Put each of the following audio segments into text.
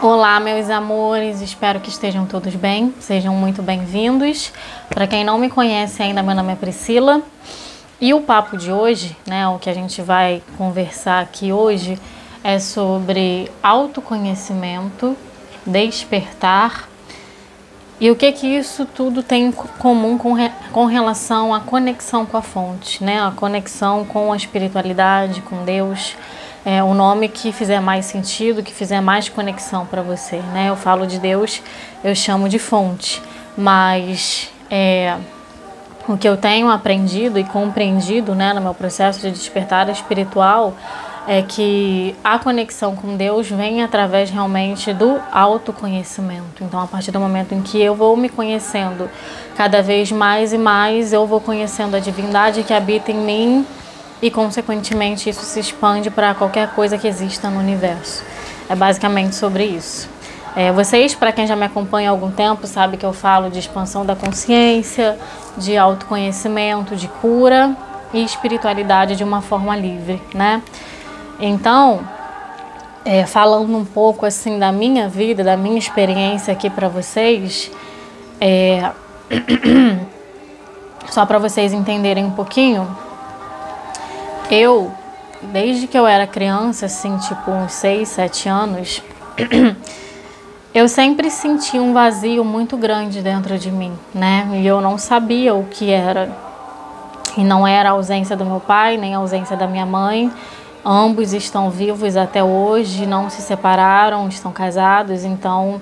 Olá, meus amores, espero que estejam todos bem, sejam muito bem-vindos. Para quem não me conhece ainda, meu nome é Priscila e o papo de hoje, o que a gente vai conversar aqui hoje é sobre autoconhecimento, despertar e o que isso tudo tem em comum com relação à conexão com a fonte, a conexão com a espiritualidade, com Deus. O nome que fizer mais sentido, que fizer mais conexão para você, Eu falo de Deus, eu chamo de fonte, mas o que eu tenho aprendido e compreendido, no meu processo de despertar espiritual é que a conexão com Deus vem através realmente do autoconhecimento. Então, a partir do momento em que eu vou me conhecendo cada vez mais e mais, eu vou conhecendo a divindade que habita em mim, e, consequentemente, isso se expande para qualquer coisa que exista no universo. É basicamente sobre isso. Vocês, para quem já me acompanha há algum tempo, sabe que eu falo de expansão da consciência, de autoconhecimento, de cura e espiritualidade de uma forma livre, Então, falando um pouco assim da minha vida, da minha experiência aqui para vocês, só para vocês entenderem um pouquinho. Desde que eu era criança, assim, tipo uns 6, 7 anos, eu sempre senti um vazio muito grande dentro de mim, E eu não sabia o que era. E não era a ausência do meu pai, nem a ausência da minha mãe. Ambos estão vivos até hoje, não se separaram, estão casados, então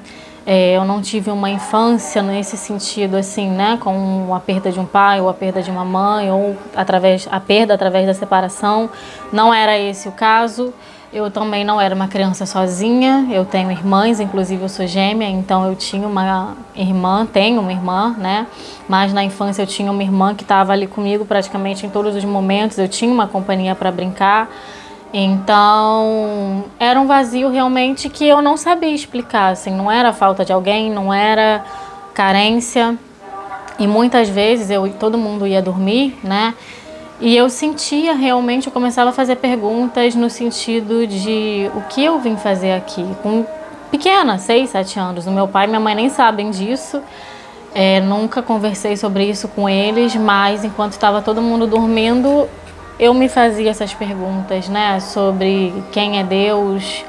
eu não tive uma infância nesse sentido, assim, com a perda de um pai ou a perda de uma mãe, ou a perda através da separação. Não era esse o caso. Eu também não era uma criança sozinha, eu tenho irmãs, inclusive eu sou gêmea, então eu tinha uma irmã, tenho uma irmã, Mas na infância eu tinha uma irmã que estava ali comigo praticamente em todos os momentos, eu tinha uma companhia para brincar. Então, era um vazio realmente que eu não sabia explicar, assim, não era falta de alguém, não era carência. E muitas vezes todo mundo ia dormir, E eu sentia realmente, eu começava a fazer perguntas no sentido de o que eu vim fazer aqui, com pequena, 6, 7 anos. O meu pai e minha mãe nem sabem disso, nunca conversei sobre isso com eles, mas enquanto estava todo mundo dormindo, eu me fazia essas perguntas, sobre quem é Deus,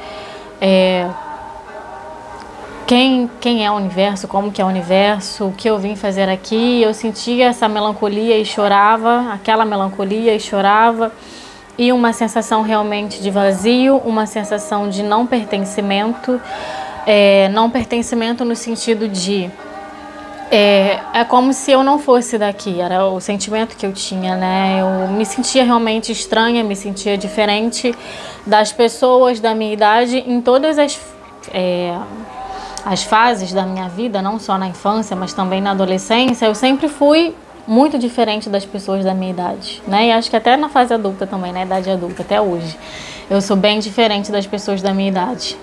quem é o universo, como que é o universo, o que eu vim fazer aqui. Eu sentia essa melancolia e chorava, aquela melancolia e chorava, e uma sensação realmente de vazio, uma sensação de não pertencimento, não pertencimento no sentido de é como se eu não fosse daqui, era o sentimento que eu tinha, Eu me sentia realmente estranha, me sentia diferente das pessoas da minha idade em todas as fases da minha vida, não só na infância, mas também na adolescência. Eu sempre fui muito diferente das pessoas da minha idade, E acho que até na fase adulta também, na idade adulta, até hoje. Eu sou bem diferente das pessoas da minha idade,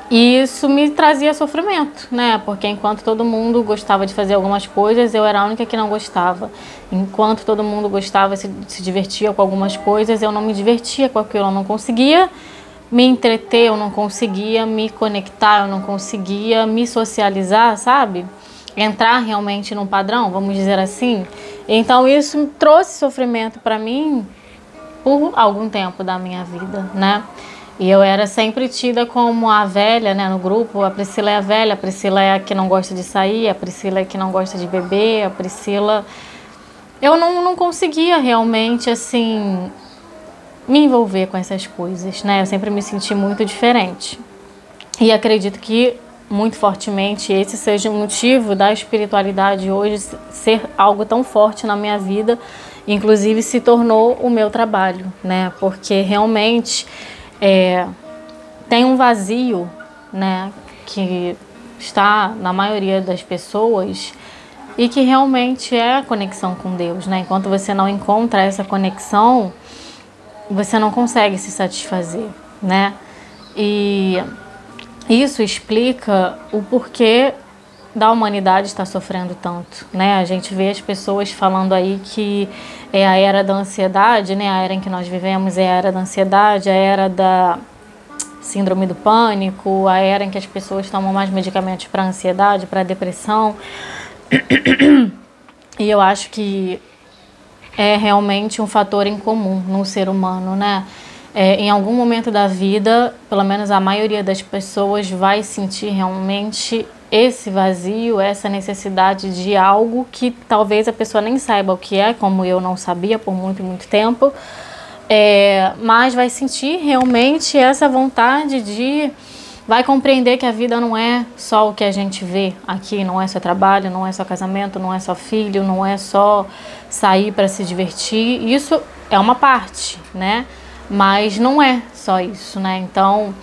E isso me trazia sofrimento, Porque enquanto todo mundo gostava de fazer algumas coisas, eu era a única que não gostava. Enquanto todo mundo gostava, se divertia com algumas coisas, eu não me divertia com aquilo, eu não conseguia me entreter, eu não conseguia me conectar, eu não conseguia me socializar, sabe? Entrar realmente num padrão, vamos dizer assim. Então isso trouxe sofrimento para mim por algum tempo da minha vida, E eu era sempre tida como a velha, no grupo. A Priscila é a velha, a Priscila é a que não gosta de sair, a Priscila é a que não gosta de beber, a Priscila... Eu não conseguia realmente, assim, me envolver com essas coisas, Eu sempre me senti muito diferente. E acredito que, muito fortemente, esse seja o motivo da espiritualidade hoje ser algo tão forte na minha vida. Inclusive, se tornou o meu trabalho, Porque realmente... tem um vazio, que está na maioria das pessoas e que realmente é a conexão com Deus, Enquanto você não encontra essa conexão, você não consegue se satisfazer, E isso explica o porquê da humanidade estar sofrendo tanto, A gente vê as pessoas falando aí que é a era da ansiedade, A era em que nós vivemos é a era da ansiedade, a era da síndrome do pânico, a era em que as pessoas tomam mais medicamentos para ansiedade, para depressão. E eu acho que é realmente um fator em comum no ser humano, né? Em algum momento da vida, pelo menos a maioria das pessoas vai sentir realmente esse vazio, essa necessidade de algo que talvez a pessoa nem saiba o que é, como eu não sabia por muito, muito tempo, mas vai sentir realmente essa vontade de... vai compreender que a vida não é só o que a gente vê aqui, não é só trabalho, não é só casamento, não é só filho, não é só sair para se divertir. Isso é uma parte, né? Mas não é só isso, né? Então,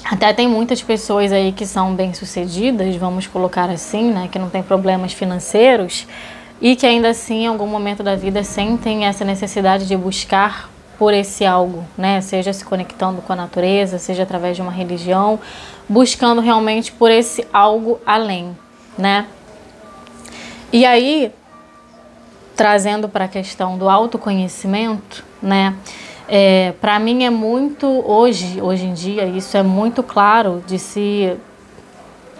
até tem muitas pessoas aí que são bem-sucedidas, vamos colocar assim, né? Que não tem problemas financeiros e que ainda assim, em algum momento da vida, sentem essa necessidade de buscar por esse algo, né? Seja se conectando com a natureza, seja através de uma religião, buscando realmente por esse algo além, né? E aí, trazendo para a questão do autoconhecimento, né? Para mim é muito, hoje em dia, isso é muito claro de se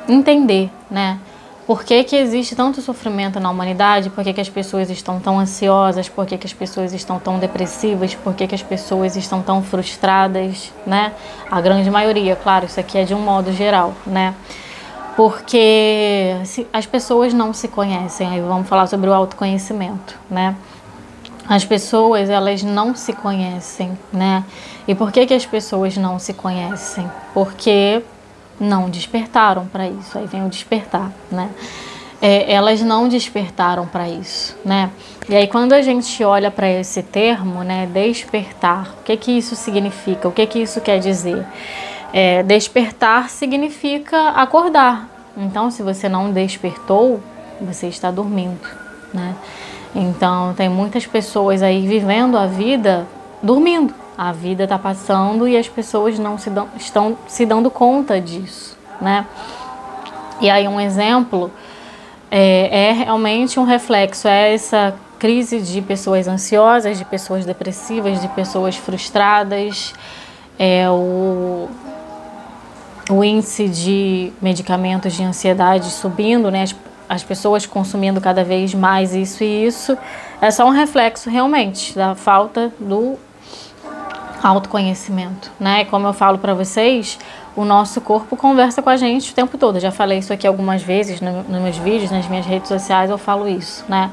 entender, né? Por que que existe tanto sofrimento na humanidade? Por que que as pessoas estão tão ansiosas? Por que que as pessoas estão tão depressivas? Por que que as pessoas estão tão frustradas, né? A grande maioria, claro, isso aqui é de um modo geral, né? Porque as pessoas não se conhecem. Aí vamos falar sobre o autoconhecimento, né? As pessoas, elas não se conhecem, né? E por que que as pessoas não se conhecem? Porque não despertaram para isso. Aí vem o despertar, né? Elas não despertaram para isso, né? E aí quando a gente olha para esse termo, né, despertar, o que que isso significa? O que que isso quer dizer? Despertar significa acordar. Então, se você não despertou, você está dormindo, né? Então, tem muitas pessoas aí vivendo a vida dormindo. A vida está passando e as pessoas não estão se dando conta disso, né? E aí um exemplo realmente um reflexo, essa crise de pessoas ansiosas, de pessoas depressivas, de pessoas frustradas, o índice de medicamentos de ansiedade subindo, né? As pessoas consumindo cada vez mais isso e isso, é só um reflexo realmente da falta do autoconhecimento, né? Como eu falo para vocês, o nosso corpo conversa com a gente o tempo todo. Eu já falei isso aqui algumas vezes nos meus vídeos, nas minhas redes sociais eu falo isso, né?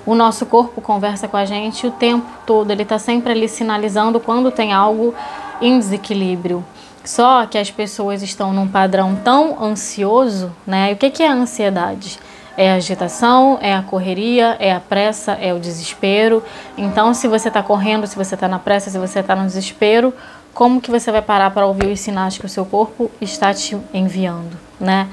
O nosso corpo conversa com a gente o tempo todo, ele está sempre ali sinalizando quando tem algo em desequilíbrio. Só que as pessoas estão num padrão tão ansioso, né? E o que é a ansiedade? É a agitação, é a correria, é a pressa, é o desespero. Então, se você está correndo, se você está na pressa, se você está no desespero, como que você vai parar para ouvir os sinais que o seu corpo está te enviando, né?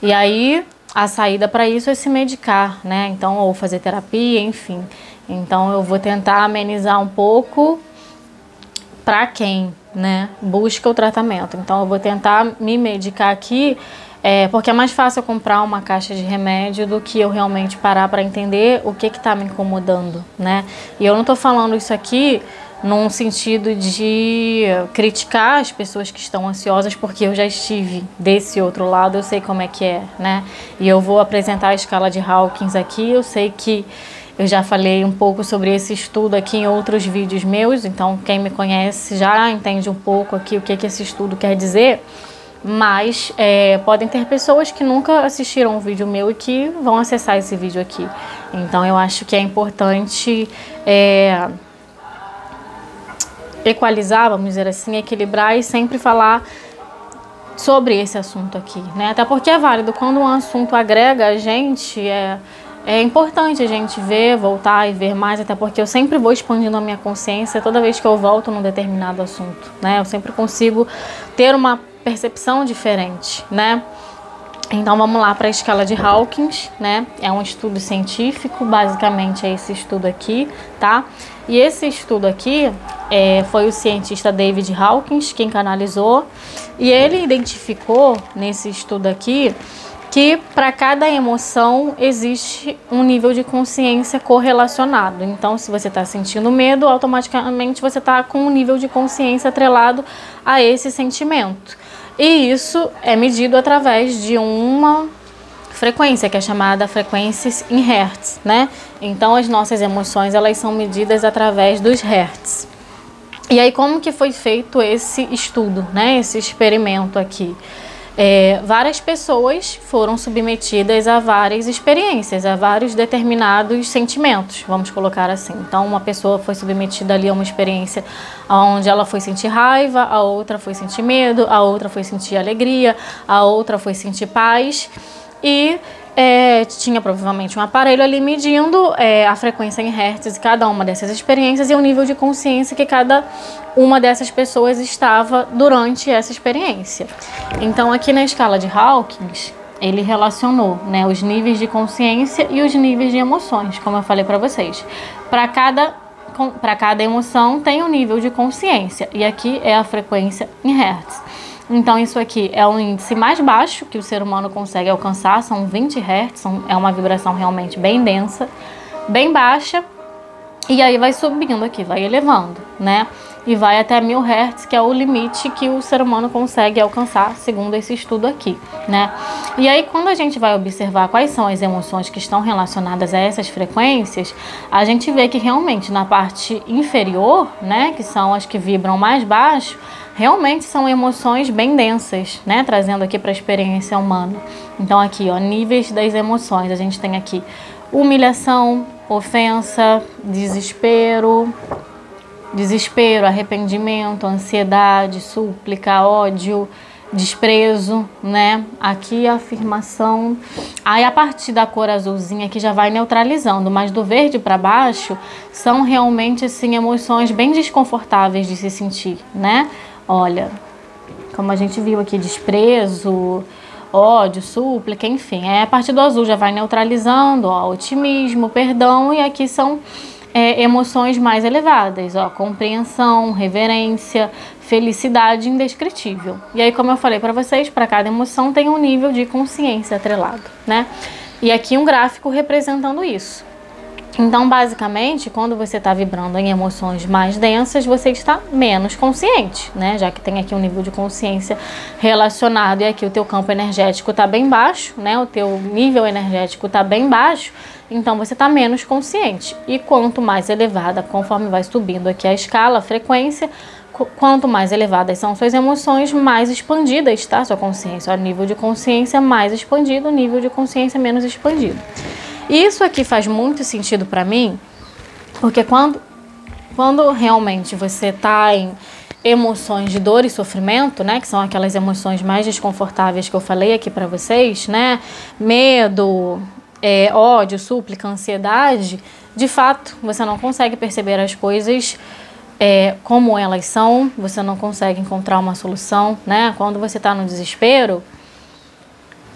E aí, a saída para isso é se medicar, né? Então, ou fazer terapia, enfim. Então, eu vou tentar amenizar um pouco para quem, né, busca o tratamento. Então, eu vou tentar me medicar aqui, porque é mais fácil eu comprar uma caixa de remédio do que eu realmente parar para entender o que está me incomodando, né? E eu não estou falando isso aqui num sentido de criticar as pessoas que estão ansiosas, porque eu já estive desse outro lado, eu sei como é que é, né? E eu vou apresentar a escala de Hawkins aqui, eu sei que eu já falei um pouco sobre esse estudo aqui em outros vídeos meus, então quem me conhece já entende um pouco aqui o que esse estudo quer dizer, mas podem ter pessoas que nunca assistiram um vídeo meu e que vão acessar esse vídeo aqui. Então eu acho que é importante equalizar, vamos dizer assim, equilibrar e sempre falar sobre esse assunto aqui, né? Até porque é válido, quando um assunto agrega a gente, é importante a gente ver, voltar e ver mais, até porque eu sempre vou expandindo a minha consciência toda vez que eu volto num determinado assunto, né? Eu sempre consigo ter uma percepção diferente, né? Então vamos lá para a escala de Hawkins, né? É um estudo científico, basicamente é esse estudo aqui, tá? E esse estudo aqui foi o cientista David Hawkins quem canalizou, e ele identificou nesse estudo aqui que para cada emoção existe um nível de consciência correlacionado. Então, se você está sentindo medo, automaticamente você está com um nível de consciência atrelado a esse sentimento. E isso é medido através de uma frequência, que é chamada frequências em hertz, né? Então, as nossas emoções, elas são medidas através dos hertz. E aí, como que foi feito esse estudo, né? Esse experimento aqui? Várias pessoas foram submetidas a várias experiências, a vários determinados sentimentos, vamos colocar assim. Então, uma pessoa foi submetida ali a uma experiência onde ela foi sentir raiva, a outra foi sentir medo, a outra foi sentir alegria, a outra foi sentir paz e tinha provavelmente um aparelho ali medindo a frequência em hertz de cada uma dessas experiências e o nível de consciência que cada uma dessas pessoas estava durante essa experiência. Então, aqui na escala de Hawkins, ele relacionou, né, os níveis de consciência e os níveis de emoções, como eu falei para vocês. Para cada emoção tem um nível de consciência e aqui é a frequência em hertz. Então, isso aqui é o índice mais baixo que o ser humano consegue alcançar, são 20 Hz, é uma vibração realmente bem densa, bem baixa, e aí vai subindo aqui, vai elevando, né? E vai até 1000 Hz, que é o limite que o ser humano consegue alcançar, segundo esse estudo aqui, né? E aí, quando a gente vai observar quais são as emoções que estão relacionadas a essas frequências, a gente vê que realmente na parte inferior, né, que são as que vibram mais baixo, realmente são emoções bem densas, né? Trazendo aqui para a experiência humana. Então aqui, ó, níveis das emoções. A gente tem aqui humilhação, ofensa, desespero, arrependimento, ansiedade, súplica, ódio, desprezo, né? Aqui a afirmação. Aí a partir da cor azulzinha aqui já vai neutralizando, mas do verde para baixo são realmente assim emoções bem desconfortáveis de se sentir, né? Olha, como a gente viu aqui, desprezo, ódio, súplica, enfim. A partir do azul já vai neutralizando, ó, otimismo, perdão, e aqui são emoções mais elevadas, ó, compreensão, reverência, felicidade indescritível. E aí, como eu falei para vocês, para cada emoção tem um nível de consciência atrelado, né? E aqui um gráfico representando isso. Então, basicamente, quando você está vibrando em emoções mais densas, você está menos consciente, né? Já que tem aqui um nível de consciência relacionado e aqui o teu campo energético está bem baixo, né? O teu nível energético está bem baixo, então você está menos consciente. E quanto mais elevada, conforme vai subindo aqui a escala, a frequência, quanto mais elevadas são suas emoções, mais expandida está sua consciência. O nível de consciência mais expandido, o nível de consciência menos expandido. Isso aqui faz muito sentido para mim, porque quando realmente você está em emoções de dor e sofrimento, né, que são aquelas emoções mais desconfortáveis que eu falei aqui para vocês, né, medo, ódio, súplica, ansiedade, de fato, você não consegue perceber as coisas como elas são, você não consegue encontrar uma solução, né, quando você está no desespero,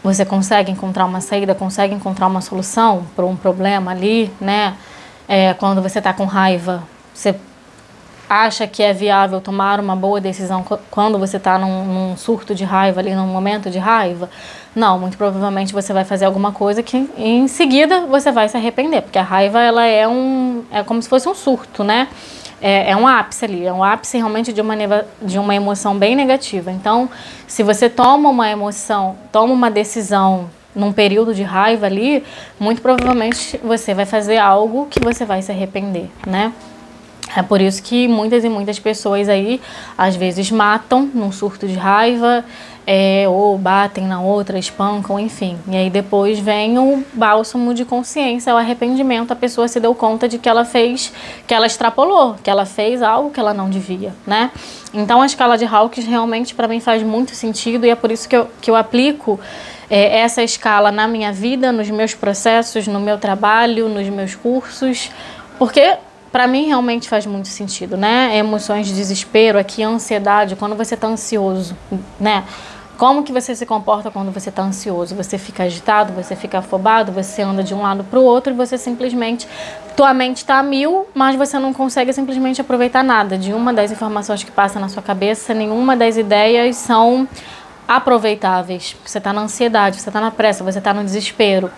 você consegue encontrar uma saída, consegue encontrar uma solução para um problema ali, né? Quando você está com raiva, você acha que é viável tomar uma boa decisão quando você está num surto de raiva ali, num momento de raiva? Não, muito provavelmente você vai fazer alguma coisa que em seguida você vai se arrepender, porque a raiva ela é como se fosse um surto, né? É um ápice ali, é um ápice realmente de uma emoção bem negativa. Então, se você toma uma decisão num período de raiva ali, muito provavelmente você vai fazer algo que você vai se arrepender, né? É por isso que muitas e muitas pessoas aí, às vezes, matam num surto de raiva, ou batem na outra, espancam, enfim. E aí depois vem o bálsamo de consciência, o arrependimento, a pessoa se deu conta de que ela extrapolou, que ela fez algo que ela não devia, né? Então a escala de Hawkins realmente para mim faz muito sentido e é por isso que eu aplico essa escala na minha vida, nos meus processos, no meu trabalho, nos meus cursos, porque para mim realmente faz muito sentido, né? Emoções de desespero, aqui ansiedade, quando você está ansioso, né? Como que você se comporta quando você está ansioso? Você fica agitado, você fica afobado, você anda de um lado para o outro e você simplesmente, tua mente está a 1000, mas você não consegue simplesmente aproveitar nada. De uma das informações que passa na sua cabeça, nenhuma das ideias são aproveitáveis. Você está na ansiedade, você está na pressa, você está no desespero.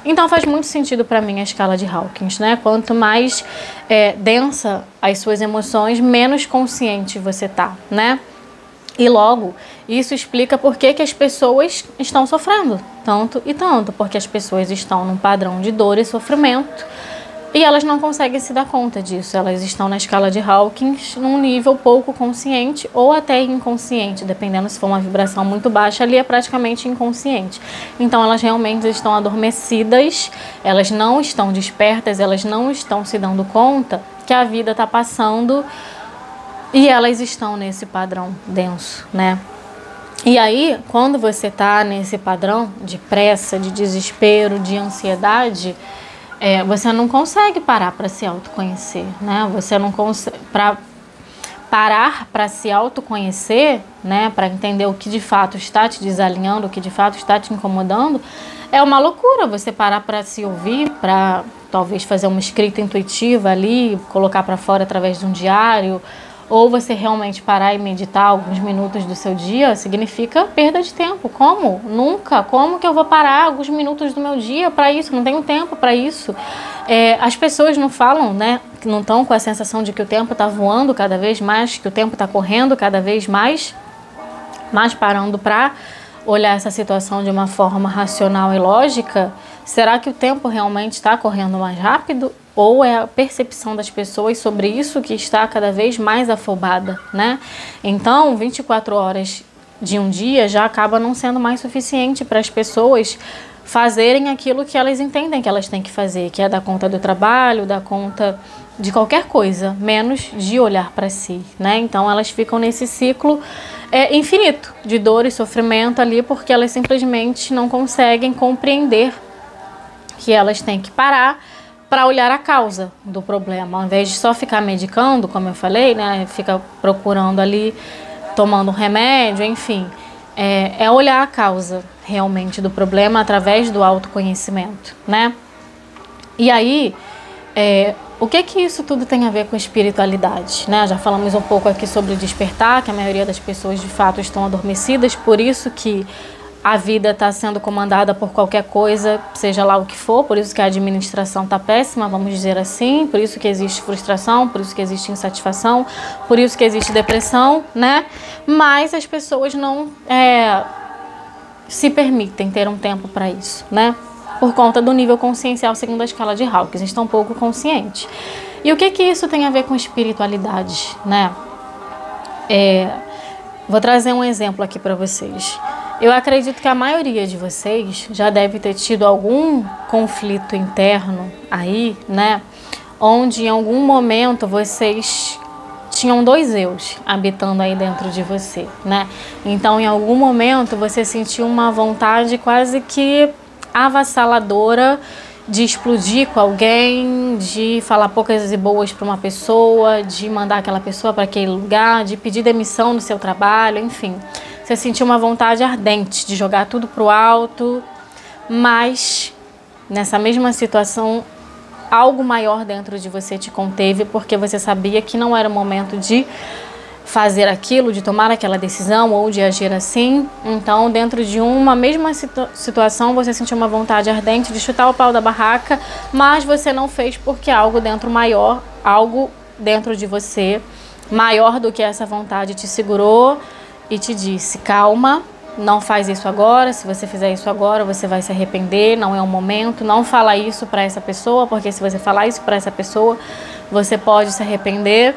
Então faz muito sentido para mim a escala de Hawkins, né? Quanto mais densa as suas emoções, menos consciente você tá, né? E logo, isso explica por que as pessoas estão sofrendo tanto e tanto, porque as pessoas estão num padrão de dor e sofrimento e elas não conseguem se dar conta disso. Elas estão na escala de Hawkins num nível pouco consciente ou até inconsciente, dependendo se for uma vibração muito baixa, ali é praticamente inconsciente. Então elas realmente estão adormecidas, elas não estão despertas, elas não estão se dando conta que a vida está passando e elas estão nesse padrão denso, né? E aí, quando você está nesse padrão de pressa, de desespero, de ansiedade, você não consegue parar para se autoconhecer, né? Você não consegue parar para se autoconhecer, né? Para entender o que de fato está te desalinhando, o que de fato está te incomodando, é uma loucura. Você parar para se ouvir, para talvez fazer uma escrita intuitiva ali, colocar para fora através de um diário, ou você realmente parar e meditar alguns minutos do seu dia, significa perda de tempo. Como? Nunca. Como que eu vou parar alguns minutos do meu dia para isso? Não tenho tempo para isso. As pessoas não falam, né? Não estão com a sensação de que o tempo está voando cada vez mais, que o tempo está correndo cada vez mais, mas parando para olhar essa situação de uma forma racional e lógica. Será que o tempo realmente está correndo mais rápido? Ou é a percepção das pessoas sobre isso que está cada vez mais afobada, né? Então, 24 horas de um dia já acaba não sendo mais suficiente para as pessoas fazerem aquilo que elas entendem que elas têm que fazer, que é dar conta do trabalho, dar conta de qualquer coisa, menos de olhar para si, né? Então, elas ficam nesse ciclo infinito de dor e sofrimento ali, porque elas simplesmente não conseguem compreender que elas têm que parar para olhar a causa do problema, ao invés de só ficar medicando, como eu falei, né? Fica procurando ali, tomando um remédio, enfim. É olhar a causa realmente do problema através do autoconhecimento, né? E aí, o que isso tudo tem a ver com espiritualidade, né? Já falamos um pouco aqui sobre despertar, que a maioria das pessoas de fato estão adormecidas, por isso que a vida está sendo comandada por qualquer coisa, seja lá o que for, por isso que a administração está péssima, vamos dizer assim, por isso que existe frustração, por isso que existe insatisfação, por isso que existe depressão, né? Mas as pessoas não se permitem ter um tempo para isso, né? Por conta do nível consciencial segundo a escala de Hawkins, estão pouco conscientes. E o que isso tem a ver com espiritualidade, né? Vou trazer um exemplo aqui para vocês. Eu acredito que a maioria de vocês já deve ter tido algum conflito interno aí, né? Onde em algum momento vocês tinham dois eus habitando aí dentro de você, né? Então, em algum momento você sentiu uma vontade quase que avassaladora de explodir com alguém, de falar poucas e boas para uma pessoa, de mandar aquela pessoa para aquele lugar, de pedir demissão do seu trabalho, enfim. Você sentiu uma vontade ardente de jogar tudo pro alto, mas nessa mesma situação, algo maior dentro de você te conteve, porque você sabia que não era o momento de fazer aquilo, de tomar aquela decisão ou de agir assim. Então, dentro de uma mesma situação, você sentiu uma vontade ardente de chutar o pau da barraca, mas você não fez porque algo dentro de você, maior do que essa vontade, te segurou e te disse: calma, não faz isso agora, se você fizer isso agora você vai se arrepender, não é o momento, não fala isso para essa pessoa, porque se você falar isso para essa pessoa, você pode se arrepender.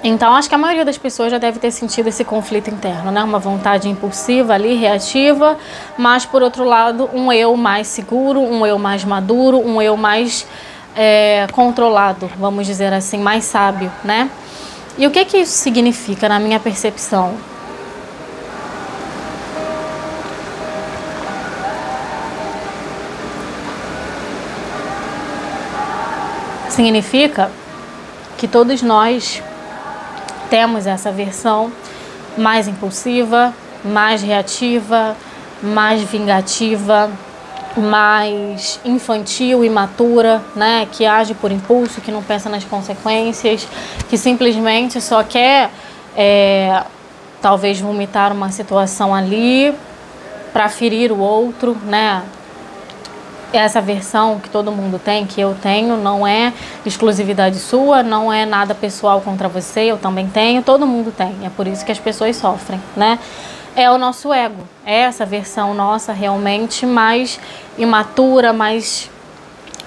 Então, acho que a maioria das pessoas já deve ter sentido esse conflito interno, né? Uma vontade impulsiva ali, reativa, mas por outro lado, um eu mais seguro, um eu mais maduro, um eu mais controlado, vamos dizer assim, mais sábio, né? E o que isso significa na minha percepção? Significa que todos nós temos essa versão mais impulsiva, mais reativa, mais vingativa, mais infantil, imatura, né? Que age por impulso, que não pensa nas consequências, que simplesmente só quer talvez vomitar uma situação ali para ferir o outro, né? Essa versão que todo mundo tem, que eu tenho, não é exclusividade sua, não é nada pessoal contra você, eu também tenho, todo mundo tem. É por isso que as pessoas sofrem, né? É o nosso ego, é essa versão nossa realmente mais imatura, mais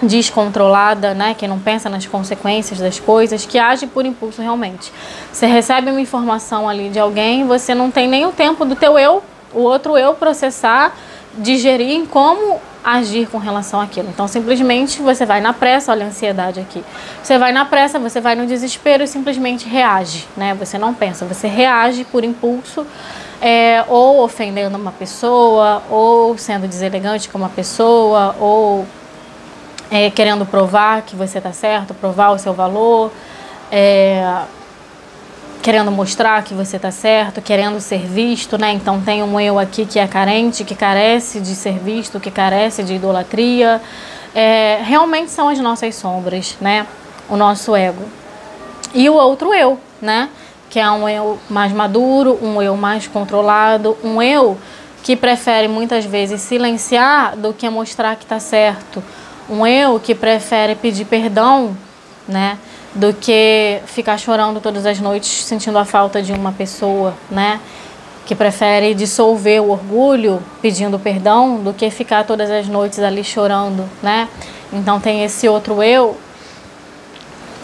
descontrolada, né? Que não pensa nas consequências das coisas, que age por impulso realmente. Você recebe uma informação ali de alguém, você não tem nem o tempo do teu eu, o outro eu processar, digerir em como agir com relação àquilo. Então, simplesmente você vai na pressa, olha a ansiedade aqui. Você vai na pressa, você vai no desespero e simplesmente reage, né? Você não pensa, você reage por impulso, ou ofendendo uma pessoa, ou sendo deselegante com uma pessoa, ou querendo provar que você está certo, provar o seu valor, querendo mostrar que você está certo, querendo ser visto, né? Então tem um eu aqui que é carente, que carece de ser visto, que carece de idolatria. Realmente são as nossas sombras, né? O nosso ego. E o outro eu, né? Que é um eu mais maduro, um eu mais controlado, um eu que prefere muitas vezes silenciar do que mostrar que está certo. Um eu que prefere pedir perdão, né? Do que ficar chorando todas as noites sentindo a falta de uma pessoa, né? Que prefere dissolver o orgulho pedindo perdão do que ficar todas as noites ali chorando, né? Então tem esse outro eu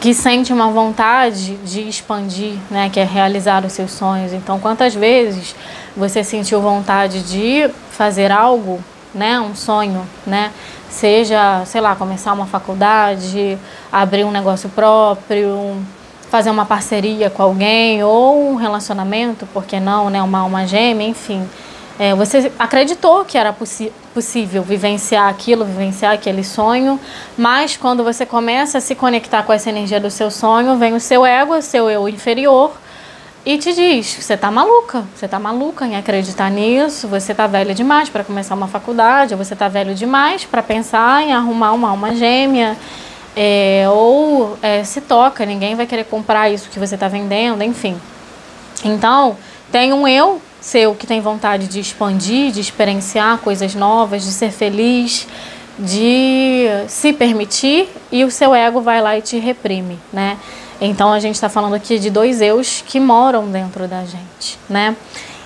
que sente uma vontade de expandir, né? Que é realizar os seus sonhos. Então quantas vezes você sentiu vontade de fazer algo, né? Um sonho, né? Seja, sei lá, começar uma faculdade, abrir um negócio próprio, fazer uma parceria com alguém ou um relacionamento, por que não, né? Uma alma gêmea, enfim. Você acreditou que era possível vivenciar aquilo, vivenciar aquele sonho, mas quando você começa a se conectar com essa energia do seu sonho, vem o seu ego, o seu eu inferior, e te diz, você tá maluca em acreditar nisso, você tá velha demais para começar uma faculdade, você tá velho demais para pensar em arrumar uma alma gêmea, se toca, ninguém vai querer comprar isso que você tá vendendo, enfim. Então, tem um eu seu que tem vontade de expandir, de experienciar coisas novas, de ser feliz, de se permitir, e o seu ego vai lá e te reprime, né? Então, a gente está falando aqui de dois eus que moram dentro da gente, né?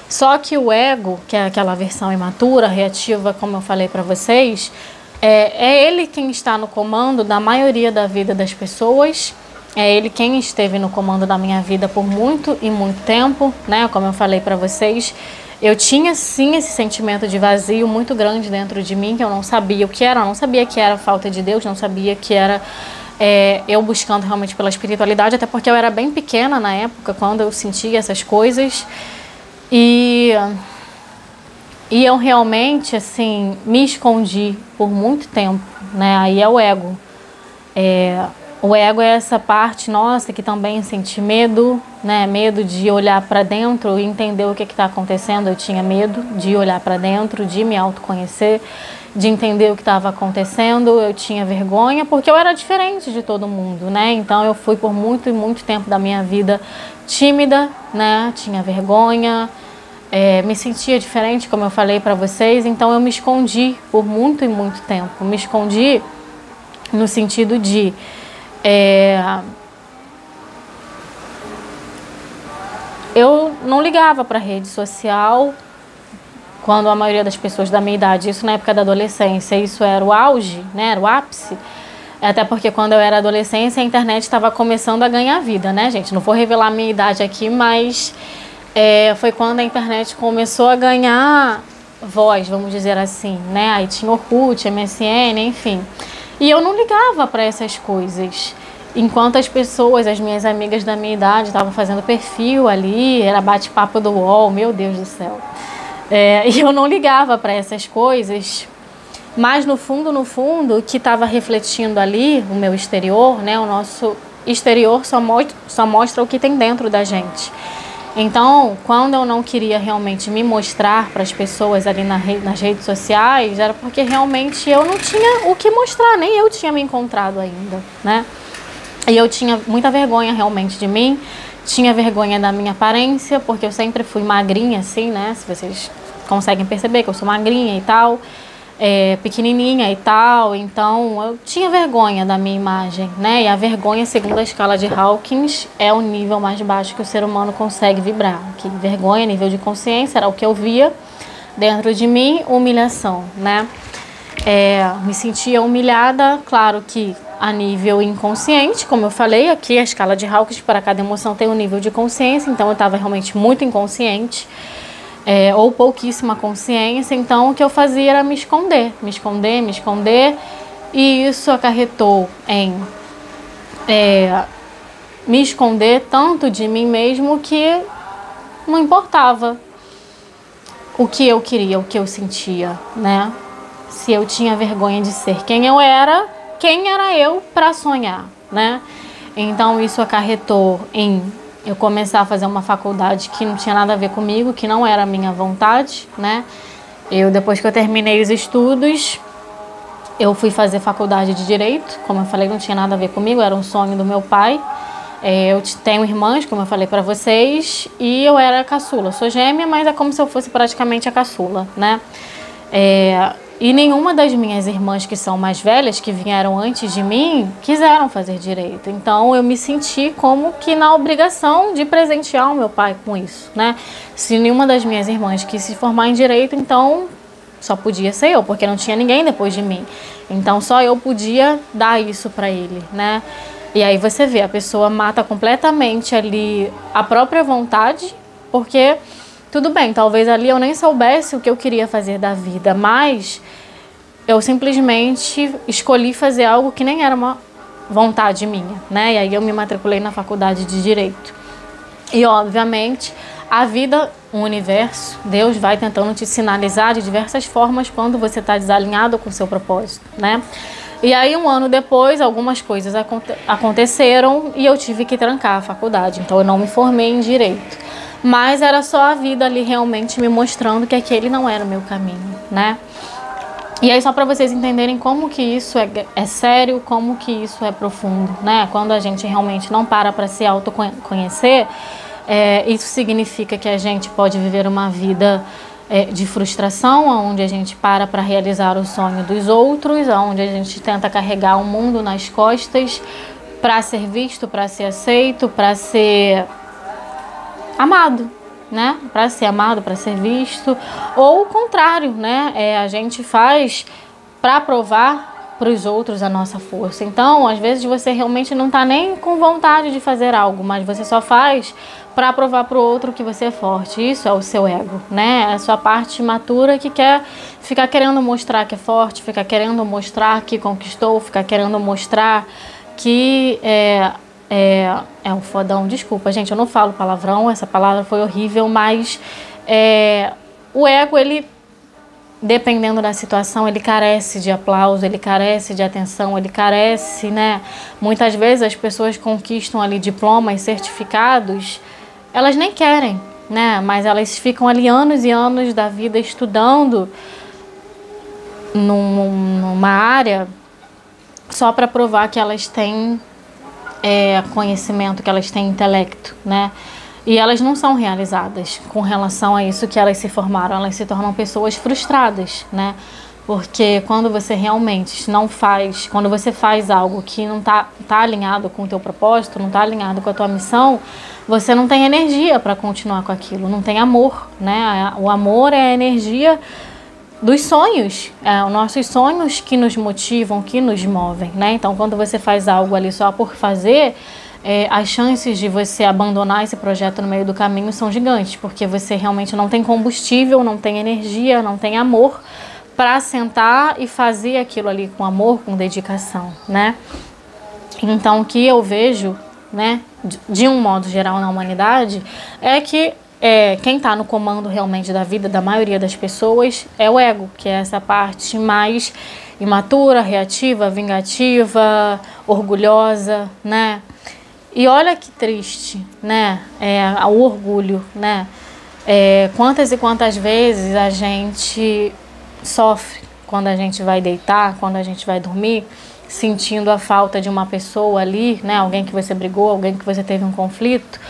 Só que o ego, que é aquela versão imatura, reativa, como eu falei para vocês, é ele quem está no comando da maioria da vida das pessoas, é ele quem esteve no comando da minha vida por muito e muito tempo, né? Como eu falei para vocês, eu tinha sim esse sentimento de vazio muito grande dentro de mim, que eu não sabia o que era, eu não sabia que era falta de Deus, não sabia que era... eu buscando realmente pela espiritualidade, até porque eu era bem pequena na época, quando eu sentia essas coisas, e eu realmente, assim, me escondi por muito tempo, né? Aí é o ego. O ego é essa parte nossa que também sente medo, né? Medo de olhar para dentro e entender o que está acontecendo. Eu tinha medo de olhar para dentro, de me autoconhecer, de entender o que estava acontecendo. Eu tinha vergonha porque eu era diferente de todo mundo, né? Então eu fui por muito e muito tempo da minha vida tímida, né? Tinha vergonha, me sentia diferente, como eu falei para vocês. Então eu me escondi por muito e muito tempo. Me escondi no sentido de eu não ligava para rede social quando a maioria das pessoas da minha idade, isso na época da adolescência, isso era o auge, né? Era o ápice. Até porque quando eu era adolescência, a internet estava começando a ganhar vida, né, gente? Não vou revelar a minha idade aqui, mas foi quando a internet começou a ganhar voz, vamos dizer assim, né? Aí tinha Orkut, MSN, enfim. E eu não ligava para essas coisas. Enquanto as pessoas, as minhas amigas da minha idade, estavam fazendo perfil ali, era bate-papo do UOL, meu Deus do céu. E eu não ligava para essas coisas, mas no fundo, o que estava refletindo ali, o meu exterior, né? O nosso exterior só mostra o que tem dentro da gente. Então, quando eu não queria realmente me mostrar para as pessoas ali nas redes sociais, era porque realmente eu não tinha o que mostrar, nem eu tinha me encontrado ainda, né? E eu tinha muita vergonha realmente de mim, tinha vergonha da minha aparência, porque eu sempre fui magrinha, assim, né? Se vocês conseguem perceber que eu sou magrinha e tal, pequenininha e tal, então eu tinha vergonha da minha imagem, né? E a vergonha, segundo a escala de Hawkins, é o nível mais baixo que o ser humano consegue vibrar. Que vergonha, nível de consciência, era o que eu via dentro de mim, humilhação, né? Me sentia humilhada, claro que a nível inconsciente, como eu falei, aqui a escala de Hawkins, para cada emoção tem um nível de consciência, então eu estava realmente muito inconsciente, ou pouquíssima consciência, então o que eu fazia era me esconder, e isso acarretou em me esconder tanto de mim mesmo que não importava o que eu queria, o que eu sentia, né? Se eu tinha vergonha de ser quem era eu para sonhar, né? Então isso acarretou em eu começar a fazer uma faculdade que não tinha nada a ver comigo, que não era a minha vontade, né? Depois que eu terminei os estudos, eu fui fazer faculdade de Direito, como eu falei, não tinha nada a ver comigo, era um sonho do meu pai. Eu tenho irmãs, como eu falei para vocês, e eu era caçula. Eu sou gêmea, mas é como se eu fosse praticamente a caçula, né? E nenhuma das minhas irmãs que são mais velhas, que vieram antes de mim, quiseram fazer direito. Então eu me senti como que na obrigação de presentear o meu pai com isso, né? Se nenhuma das minhas irmãs quis se formar em direito, então só podia ser eu, porque não tinha ninguém depois de mim. Então só eu podia dar isso para ele, né? E aí você vê, a pessoa mata completamente ali a própria vontade, porque tudo bem, talvez ali eu nem soubesse o que eu queria fazer da vida, mas eu simplesmente escolhi fazer algo que nem era uma vontade minha, né? E aí eu me matriculei na faculdade de Direito. E obviamente a vida, o universo, Deus vai tentando te sinalizar de diversas formas quando você está desalinhado com o seu propósito, né? E aí, um ano depois, algumas coisas aconteceram e eu tive que trancar a faculdade. Então, eu não me formei em Direito. Mas era só a vida ali realmente me mostrando que aquele não era o meu caminho, né? E aí, só para vocês entenderem como que isso é sério, como que isso é profundo, né? Quando a gente realmente não para se autoconhecer, isso significa que a gente pode viver uma vida de frustração, onde a gente para realizar o sonho dos outros, onde a gente tenta carregar o mundo nas costas para ser visto, para ser aceito, para ser amado, né? Para ser amado, para ser visto, ou o contrário, né? A gente faz para provar para os outros a nossa força. Então, às vezes você realmente não está nem com vontade de fazer algo, mas você só faz para provar para o outro que você é forte. Isso é o seu ego, né? É a sua parte imatura que quer ficar querendo mostrar que é forte, ficar querendo mostrar que conquistou, ficar querendo mostrar que é um fodão. Desculpa, gente, eu não falo palavrão, essa palavra foi horrível, mas o ego, ele, dependendo da situação, ele carece de aplauso, ele carece de atenção, ele carece, né? Muitas vezes as pessoas conquistam ali diplomas, certificados, elas nem querem, né? Mas elas ficam ali anos e anos da vida estudando numa área só para provar que elas têm conhecimento, que elas têm intelecto, né? E elas não são realizadas com relação a isso que elas se formaram, elas se tornam pessoas frustradas, né? Porque quando você realmente não faz, quando você faz algo que não tá alinhado com o teu propósito, não tá alinhado com a tua missão, você não tem energia para continuar com aquilo, não tem amor, né? O amor é a energia dos sonhos, os nossos sonhos que nos motivam, que nos movem, né? Então, quando você faz algo ali só por fazer, as chances de você abandonar esse projeto no meio do caminho são gigantes, porque você realmente não tem combustível, não tem energia, não tem amor para sentar e fazer aquilo ali com amor, com dedicação, né? Então, o que eu vejo, né, de um modo geral na humanidade, é que quem está no comando realmente da vida da maioria das pessoas é o ego, que é essa parte mais imatura, reativa, vingativa, orgulhosa, né? E olha que triste, né? O orgulho, né? Quantas e quantas vezes a gente sofre quando a gente vai deitar, quando a gente vai dormir, sentindo a falta de uma pessoa ali, né? Alguém que você brigou, alguém que você teve um conflito,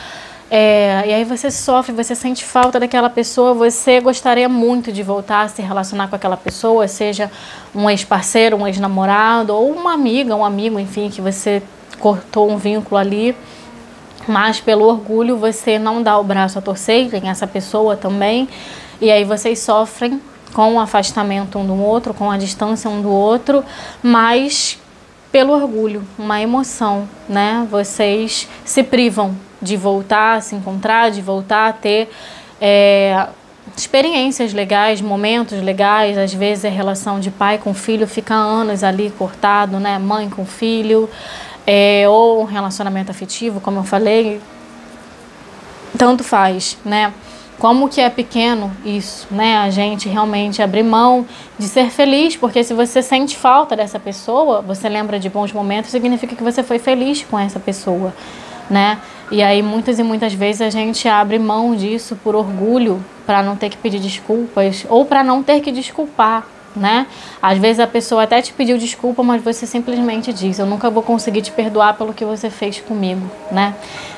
E aí você sofre, você sente falta daquela pessoa, você gostaria muito de voltar a se relacionar com aquela pessoa, seja um ex-parceiro, um ex-namorado, ou uma amiga, um amigo, enfim, que você cortou um vínculo ali, mas pelo orgulho você não dá o braço a torcer, tem essa pessoa também, e aí vocês sofrem com o afastamento um do outro, com a distância um do outro, mas pelo orgulho, uma emoção, né? Vocês se privam de voltar a se encontrar, de voltar a ter experiências legais, momentos legais. Às vezes a relação de pai com filho fica anos ali cortado, né? Mãe com filho, ou um relacionamento afetivo, como eu falei, tanto faz, né? Como que é pequeno isso, né? A gente realmente abrir mão de ser feliz, porque se você sente falta dessa pessoa, você lembra de bons momentos, significa que você foi feliz com essa pessoa, né? E aí muitas e muitas vezes a gente abre mão disso por orgulho, para não ter que pedir desculpas ou para não ter que desculpar, né? Às vezes a pessoa até te pediu desculpa, mas você simplesmente diz: eu nunca vou conseguir te perdoar pelo que você fez comigo, né?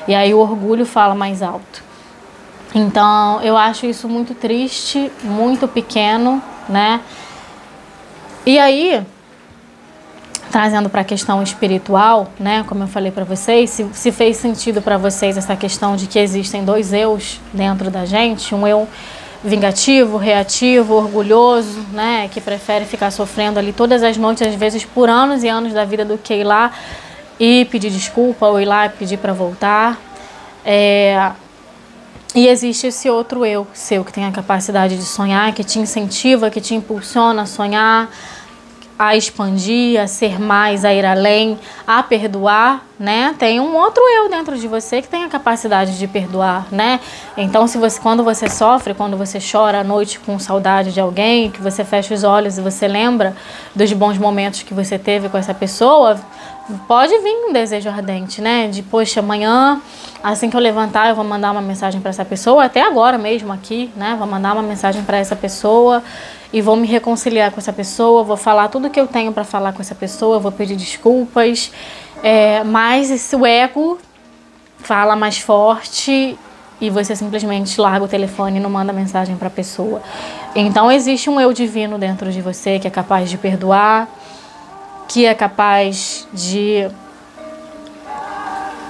E aí o orgulho fala mais alto. Então, eu acho isso muito triste, muito pequeno, né? E aí, trazendo para a questão espiritual, né? Como eu falei para vocês, se fez sentido para vocês essa questão de que existem dois eus dentro da gente, um eu vingativo, reativo, orgulhoso, né? Que prefere ficar sofrendo ali todas as noites, às vezes por anos e anos da vida, do que ir lá e pedir desculpa ou ir lá e pedir para voltar. E existe esse outro eu seu, que tem a capacidade de sonhar, que te incentiva, que te impulsiona a sonhar, a expandir, a ser mais, a ir além, a perdoar, né? Tem um outro eu dentro de você que tem a capacidade de perdoar, né? Então, quando você sofre, quando você chora à noite com saudade de alguém, que você fecha os olhos e você lembra dos bons momentos que você teve com essa pessoa, pode vir um desejo ardente, né? De, poxa, amanhã, assim que eu levantar, eu vou mandar uma mensagem para essa pessoa, até agora mesmo aqui, né? Vou mandar uma mensagem para essa pessoa e vou me reconciliar com essa pessoa, vou falar tudo que eu tenho para falar com essa pessoa, vou pedir desculpas, mas o ego fala mais forte e você simplesmente larga o telefone e não manda mensagem para a pessoa. Então, existe um eu divino dentro de você que é capaz de perdoar, que é capaz de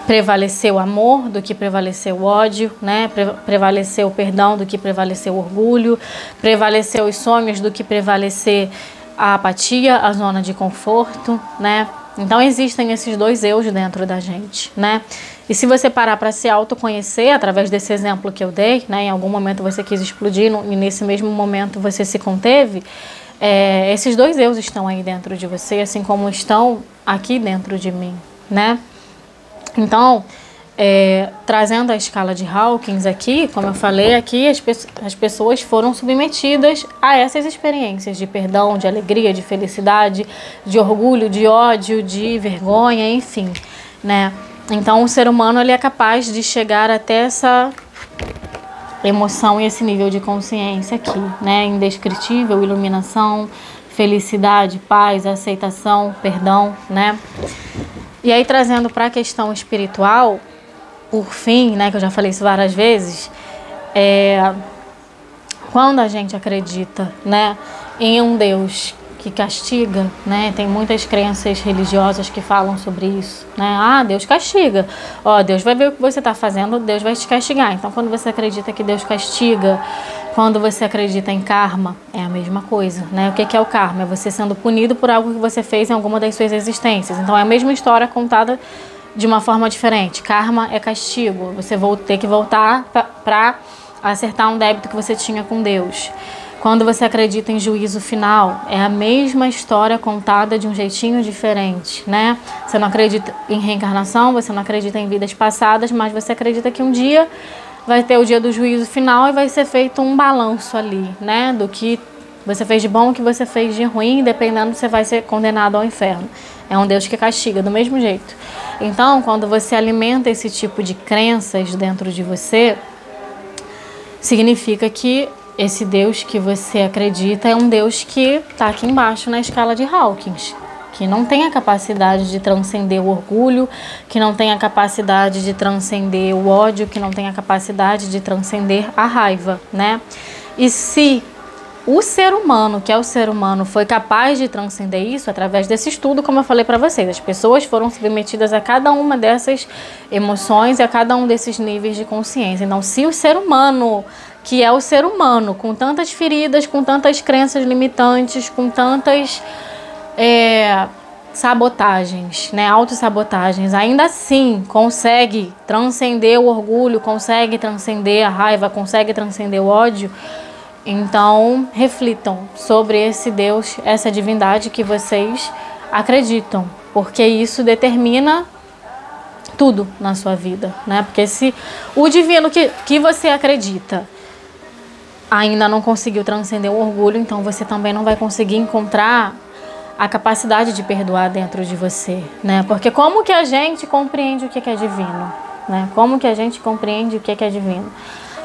prevalecer o amor do que prevalecer o ódio, né? Prevalecer o perdão do que prevalecer o orgulho, prevalecer os sonhos do que prevalecer a apatia, a zona de conforto, né? Então existem esses dois eus dentro da gente, né? E se você parar para se autoconhecer, através desse exemplo que eu dei, né? Em algum momento você quis explodir e nesse mesmo momento você se conteve, esses dois eus estão aí dentro de você, assim como estão aqui dentro de mim, né? Então, trazendo a escala de Hawkins aqui, como eu falei aqui, as pessoas foram submetidas a essas experiências de perdão, de alegria, de felicidade, de orgulho, de ódio, de vergonha, enfim, né? Então, o ser humano ele é capaz de chegar até essa emoção e esse nível de consciência aqui, né? Indescritível, iluminação, felicidade, paz, aceitação, perdão, né? E aí, trazendo para a questão espiritual, por fim, né, que eu já falei isso várias vezes, quando a gente acredita, né, em um Deus que castiga, né, tem muitas crenças religiosas que falam sobre isso, né, Deus castiga, Deus vai ver o que você está fazendo, Deus vai te castigar. Então, quando você acredita que Deus castiga, quando você acredita em karma, é a mesma coisa, né? O que é o karma? É você sendo punido por algo que você fez em alguma das suas existências. Então, é a mesma história contada de uma forma diferente. Karma é castigo. Você vai ter que voltar para acertar um débito que você tinha com Deus. Quando você acredita em juízo final, é a mesma história contada de um jeitinho diferente, né? Você não acredita em reencarnação, você não acredita em vidas passadas, mas você acredita que um dia vai ter o dia do juízo final e vai ser feito um balanço ali, né? Do que você fez de bom, o que você fez de ruim, dependendo, você vai ser condenado ao inferno. É um Deus que castiga do mesmo jeito. Então, quando você alimenta esse tipo de crenças dentro de você, significa que esse Deus que você acredita é um Deus que está aqui embaixo na escala de Hawkins, que não tem a capacidade de transcender o orgulho, que não tem a capacidade de transcender o ódio, que não tem a capacidade de transcender a raiva, né? E se o ser humano, que é o ser humano, foi capaz de transcender isso através desse estudo, como eu falei para vocês, as pessoas foram submetidas a cada uma dessas emoções e a cada um desses níveis de consciência. Então, se o ser humano, que é o ser humano, com tantas feridas, com tantas crenças limitantes, com tantas sabotagens, né, autossabotagens, ainda assim consegue transcender o orgulho, consegue transcender a raiva, consegue transcender o ódio, então reflitam sobre esse Deus, essa divindade que vocês acreditam, porque isso determina tudo na sua vida, né? Porque se o divino que você acredita ainda não conseguiu transcender o orgulho, então você também não vai conseguir encontrar a capacidade de perdoar dentro de você, né? Porque como que a gente compreende o que é divino, né? Como que a gente compreende o que é divino?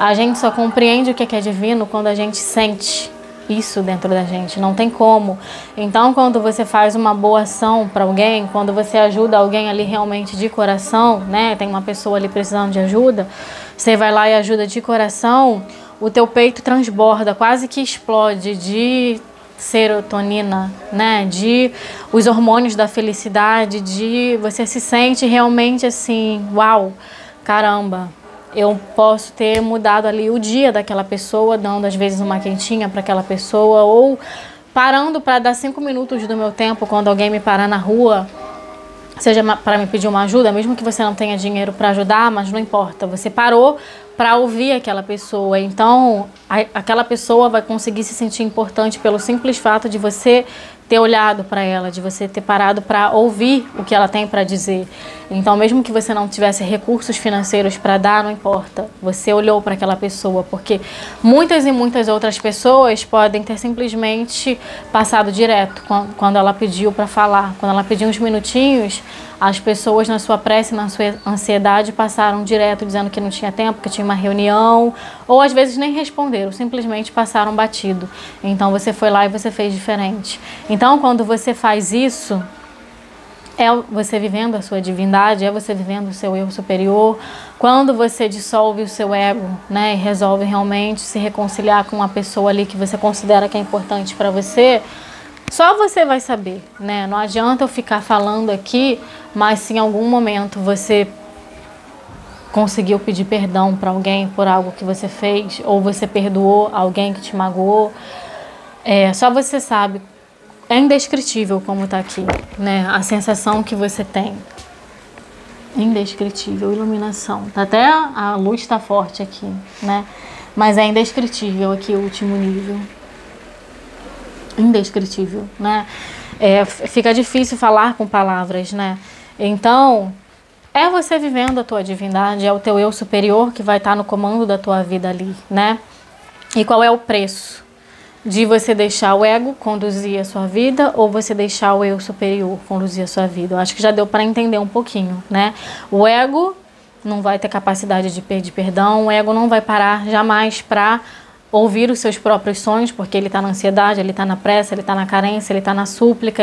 A gente só compreende o que é divino quando a gente sente isso dentro da gente, não tem como. Então, quando você faz uma boa ação para alguém, quando você ajuda alguém ali realmente de coração, né? Tem uma pessoa ali precisando de ajuda, você vai lá e ajuda de coração, o teu peito transborda, quase que explode de serotonina, né? De os hormônios da felicidade, de você se sente realmente assim, uau, caramba, eu posso ter mudado ali o dia daquela pessoa, dando às vezes uma quentinha para aquela pessoa, ou parando para dar 5 minutos do meu tempo quando alguém me parar na rua, seja para me pedir uma ajuda, mesmo que você não tenha dinheiro para ajudar, mas não importa, você parou para ouvir aquela pessoa. Então, aquela pessoa vai conseguir se sentir importante pelo simples fato de você ter olhado para ela, de você ter parado para ouvir o que ela tem para dizer. Então, mesmo que você não tivesse recursos financeiros para dar, não importa. Você olhou para aquela pessoa, porque muitas e muitas outras pessoas podem ter simplesmente passado direto quando ela pediu para falar. Quando ela pediu uns minutinhos, as pessoas na sua pressa e na sua ansiedade passaram direto dizendo que não tinha tempo, que tinha uma reunião, ou às vezes nem responderam, simplesmente passaram batido. Então você foi lá e você fez diferente. Então quando você faz isso, é você vivendo a sua divindade, é você vivendo o seu eu superior. Quando você dissolve o seu ego, né, e resolve realmente se reconciliar com uma pessoa ali que você considera que é importante para você, só você vai saber, né? Não adianta eu ficar falando aqui, mas se em algum momento você conseguiu pedir perdão para alguém por algo que você fez, ou você perdoou alguém que te magoou, só você sabe. É indescritível como tá aqui, né? A sensação que você tem. Indescritível, iluminação. Até a luz está forte aqui, né? Mas é indescritível aqui o último nível. Indescritível, né? Fica difícil falar com palavras, né? Então, é você vivendo a tua divindade, é o teu eu superior que vai estar no comando da tua vida ali, né? E qual é o preço de você deixar o ego conduzir a sua vida ou você deixar o eu superior conduzir a sua vida? Eu acho que já deu para entender um pouquinho, né? O ego não vai ter capacidade de pedir perdão, o ego não vai parar jamais para ouvir os seus próprios sonhos, porque ele está na ansiedade, ele está na pressa, ele está na carência, ele está na súplica,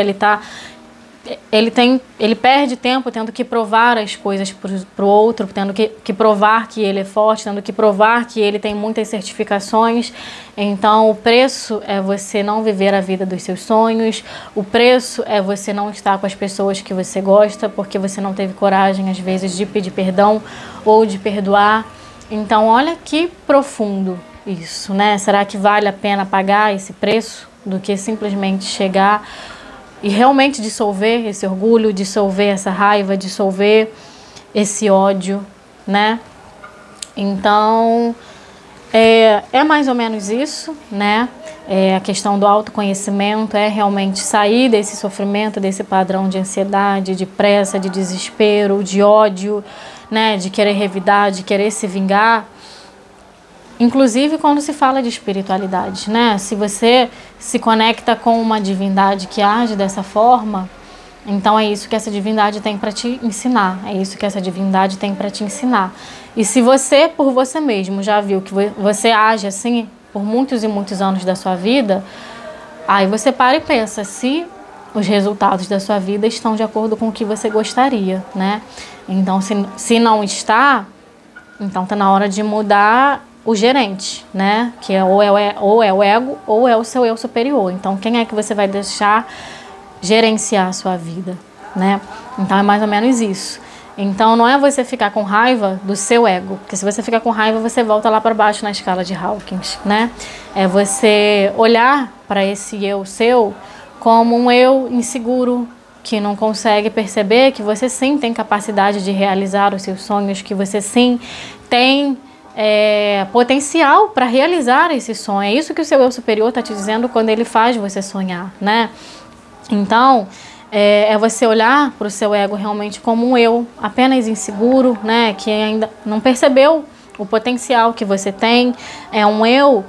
ele perde tempo tendo que provar as coisas para o outro, tendo que provar que ele é forte, tendo que provar que ele tem muitas certificações. Então, o preço é você não viver a vida dos seus sonhos, o preço é você não estar com as pessoas que você gosta, porque você não teve coragem, às vezes, de pedir perdão ou de perdoar. Então, olha que profundo isso, né? Será que vale a pena pagar esse preço do que simplesmente chegar e realmente dissolver esse orgulho, dissolver essa raiva, dissolver esse ódio, né? Então, é mais ou menos isso, né? A questão do autoconhecimento é realmente sair desse sofrimento, desse padrão de ansiedade, de pressa, de desespero, de ódio, né? De querer revidar, de querer se vingar. Inclusive quando se fala de espiritualidade, né? Se você se conecta com uma divindade que age dessa forma, então é isso que essa divindade tem para te ensinar. É isso que essa divindade tem para te ensinar. E se você, por você mesmo, já viu que você age assim por muitos e muitos anos da sua vida, aí você para e pensa, se os resultados da sua vida estão de acordo com o que você gostaria, né? Então, se não está, então tá na hora de mudar o gerente, né? Que ou é o ego ou é o seu eu superior. Então, quem é que você vai deixar gerenciar a sua vida, né? Então, é mais ou menos isso. Então, não é você ficar com raiva do seu ego, porque se você ficar com raiva, você volta lá para baixo na escala de Hawkins, né? É você olhar para esse eu seu como um eu inseguro, que não consegue perceber que você sim tem capacidade de realizar os seus sonhos, que você sim tem potencial para realizar esse sonho. É isso que o seu eu superior está te dizendo quando ele faz você sonhar, né? Então, é você olhar para o seu ego realmente como um eu apenas inseguro, né? Que ainda não percebeu o potencial que você tem. É um eu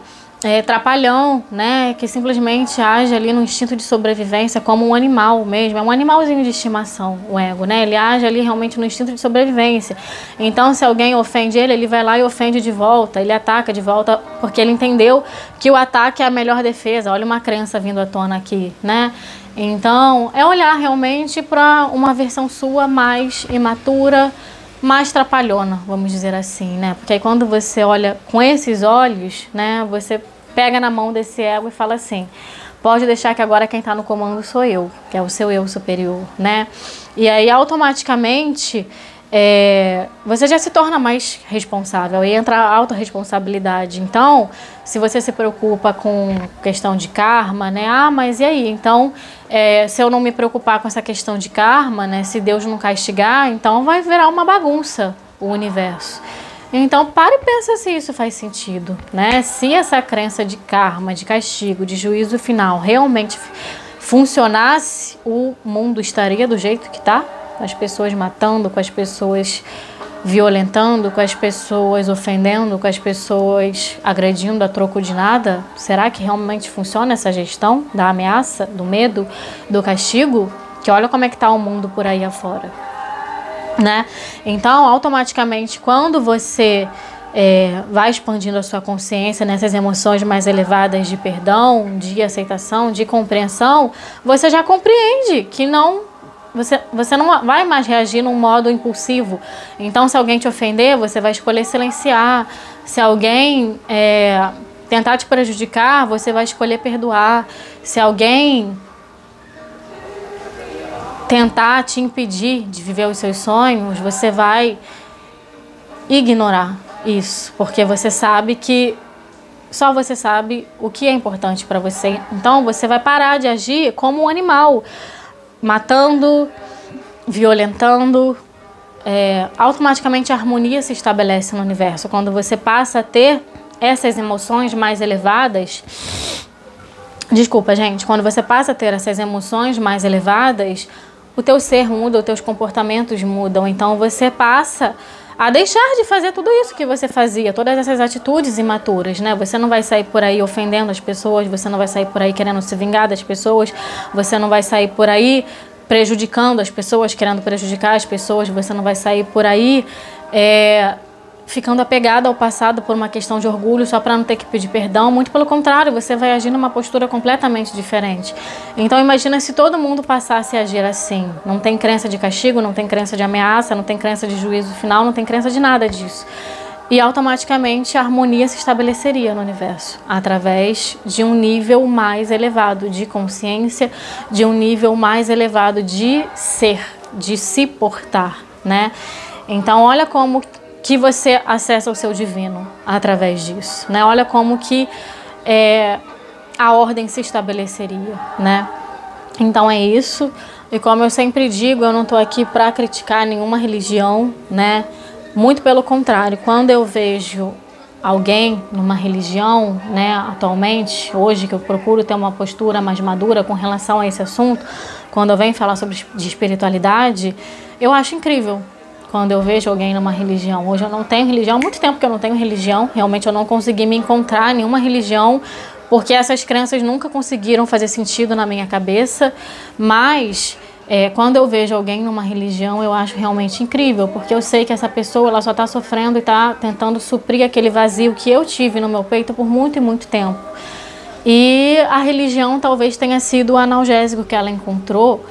trapalhão, né? Que simplesmente age ali no instinto de sobrevivência como um animal mesmo. É um animalzinho de estimação, o ego, né? Ele age ali realmente no instinto de sobrevivência. Então, se alguém ofende ele, ele vai lá e ofende de volta. Ele ataca de volta porque ele entendeu que o ataque é a melhor defesa. Olha uma crença vindo à tona aqui, né? Então, é olhar realmente para uma versão sua mais imatura, mais trapalhona, vamos dizer assim, né? Porque aí quando você olha com esses olhos, né, você pega na mão desse ego e fala assim: pode deixar que agora quem está no comando sou eu, que é o seu eu superior, né? E aí automaticamente você já se torna mais responsável, aí entra a autorresponsabilidade. Então, se você se preocupa com questão de karma, né? Ah, mas e aí? Então, se eu não me preocupar com essa questão de karma, né? Se Deus não castigar, então vai virar uma bagunça o universo. Então, para e pensa se isso faz sentido, né? Se essa crença de karma, de castigo, de juízo final realmente funcionasse, o mundo estaria do jeito que está? Com as pessoas matando, com as pessoas violentando, com as pessoas ofendendo, com as pessoas agredindo a troco de nada? Será que realmente funciona essa gestão da ameaça, do medo, do castigo? Que olha como é que está o mundo por aí afora, né? Então, automaticamente, quando você vai expandindo a sua consciência nessas emoções mais elevadas de perdão, de aceitação, de compreensão, você já compreende que você não vai mais reagir num modo impulsivo. Então, se alguém te ofender, você vai escolher silenciar. Se alguém tentar te prejudicar, você vai escolher perdoar. Se alguém tentar te impedir de viver os seus sonhos, você vai ignorar isso, porque você sabe que só você sabe o que é importante para você. Então, você vai parar de agir como um animal, matando, violentando. Automaticamente a harmonia se estabelece no universo. Quando você passa a ter essas emoções mais elevadas, desculpa, gente, quando você passa a ter essas emoções mais elevadas, o teu ser muda, os teus comportamentos mudam. Então você passa a deixar de fazer tudo isso que você fazia, todas essas atitudes imaturas, né? Você não vai sair por aí ofendendo as pessoas, você não vai sair por aí querendo se vingar das pessoas, você não vai sair por aí prejudicando as pessoas, querendo prejudicar as pessoas, você não vai sair por aí ficando apegado ao passado por uma questão de orgulho só para não ter que pedir perdão. Muito pelo contrário, você vai agir numa postura completamente diferente. Então imagina se todo mundo passasse a agir assim. Não tem crença de castigo, não tem crença de ameaça, não tem crença de juízo final, não tem crença de nada disso. E automaticamente a harmonia se estabeleceria no universo, através de um nível mais elevado de consciência, de um nível mais elevado de ser, de se portar, né? Então olha como que você acessa o seu divino através disso, né? Olha como que a ordem se estabeleceria, né? Então é isso. E como eu sempre digo, eu não estou aqui para criticar nenhuma religião, né? Muito pelo contrário, quando eu vejo alguém numa religião, né, atualmente, hoje, que eu procuro ter uma postura mais madura com relação a esse assunto, quando eu venho falar de espiritualidade, eu acho incrível. Quando eu vejo alguém numa religião. Hoje eu não tenho religião, há muito tempo que eu não tenho religião. Realmente eu não consegui me encontrar em nenhuma religião, porque essas crenças nunca conseguiram fazer sentido na minha cabeça. Mas quando eu vejo alguém numa religião, eu acho realmente incrível, porque eu sei que essa pessoa ela só está sofrendo e está tentando suprir aquele vazio que eu tive no meu peito por muito e muito tempo. E a religião talvez tenha sido o analgésico que ela encontrou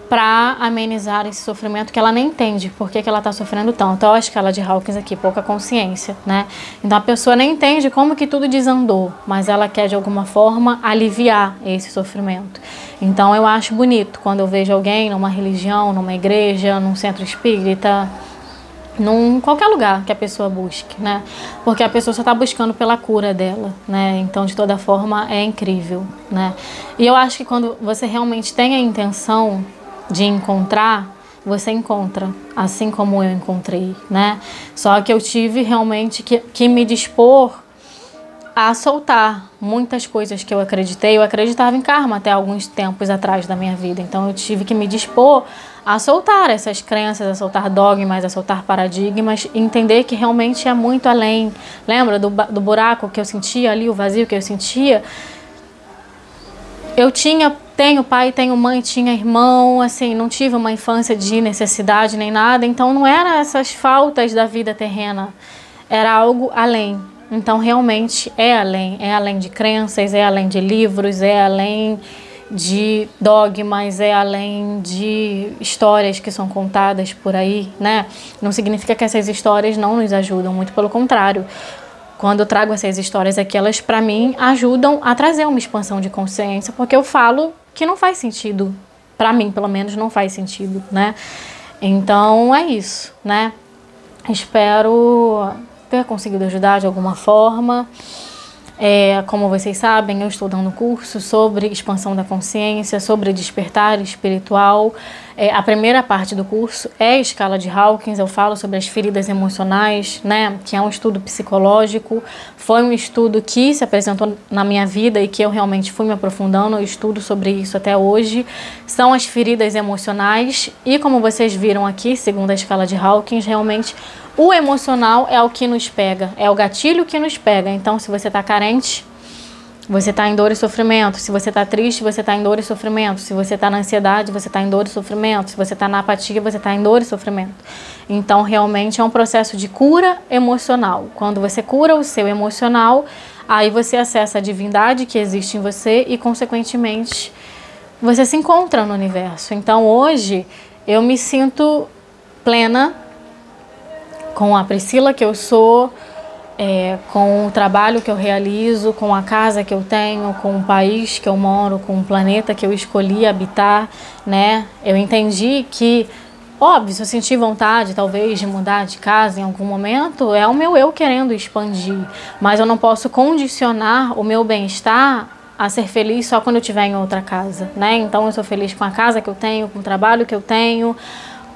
para amenizar esse sofrimento que ela nem entende por que ela está sofrendo tanto. Olha a escala de Hawkins aqui, pouca consciência, né? Então a pessoa nem entende como que tudo desandou, mas ela quer de alguma forma aliviar esse sofrimento. Então eu acho bonito quando eu vejo alguém numa religião, numa igreja, num centro espírita, qualquer lugar que a pessoa busque, né? Porque a pessoa só está buscando pela cura dela, né? Então, de toda forma, é incrível, né? E eu acho que quando você realmente tem a intenção de encontrar, você encontra, assim como eu encontrei, né? Só que eu tive realmente que me dispor a soltar muitas coisas que eu acreditei. Eu acreditava em karma até alguns tempos atrás da minha vida. Então eu tive que me dispor a soltar essas crenças, a soltar dogmas, a soltar paradigmas, e entender que realmente é muito além. Lembra do buraco que eu sentia ali, o vazio que eu sentia? Eu tenho pai, tenho mãe, tinha irmão, assim, não tive uma infância de necessidade nem nada, então não eram essas faltas da vida terrena, era algo além. Então realmente é além de crenças, é além de livros, é além de dogmas, é além de histórias que são contadas por aí, né? Não significa que essas histórias não nos ajudam, muito pelo contrário. Quando eu trago essas histórias aqui, elas para mim ajudam a trazer uma expansão de consciência, porque eu falo que não faz sentido, para mim pelo menos não faz sentido, né? Então é isso, né? Espero ter conseguido ajudar de alguma forma. Como vocês sabem, eu estou dando curso sobre expansão da consciência, sobre despertar espiritual. A primeira parte do curso é a escala de Hawkins. Eu falo sobre as feridas emocionais, né? Que é um estudo psicológico. Foi um estudo que se apresentou na minha vida e que eu realmente fui me aprofundando. Eu estudo sobre isso até hoje. São as feridas emocionais e, como vocês viram aqui, segundo a escala de Hawkins, realmente o emocional é o que nos pega, é o gatilho que nos pega. Então, se você está carente, você está em dor e sofrimento. Se você está triste, você está em dor e sofrimento. Se você está na ansiedade, você está em dor e sofrimento. Se você está na apatia, você está em dor e sofrimento. Então, realmente é um processo de cura emocional. Quando você cura o seu emocional, aí você acessa a divindade que existe em você e, consequentemente, você se encontra no universo. Então, hoje, eu me sinto plena com a Priscila que eu sou, com o trabalho que eu realizo, com a casa que eu tenho, com o país que eu moro, com o planeta que eu escolhi habitar, né? Eu entendi que, óbvio, se eu sentir vontade, talvez, de mudar de casa em algum momento, é o meu eu querendo expandir, mas eu não posso condicionar o meu bem-estar a ser feliz só quando eu estiver em outra casa, né? Então eu sou feliz com a casa que eu tenho, com o trabalho que eu tenho,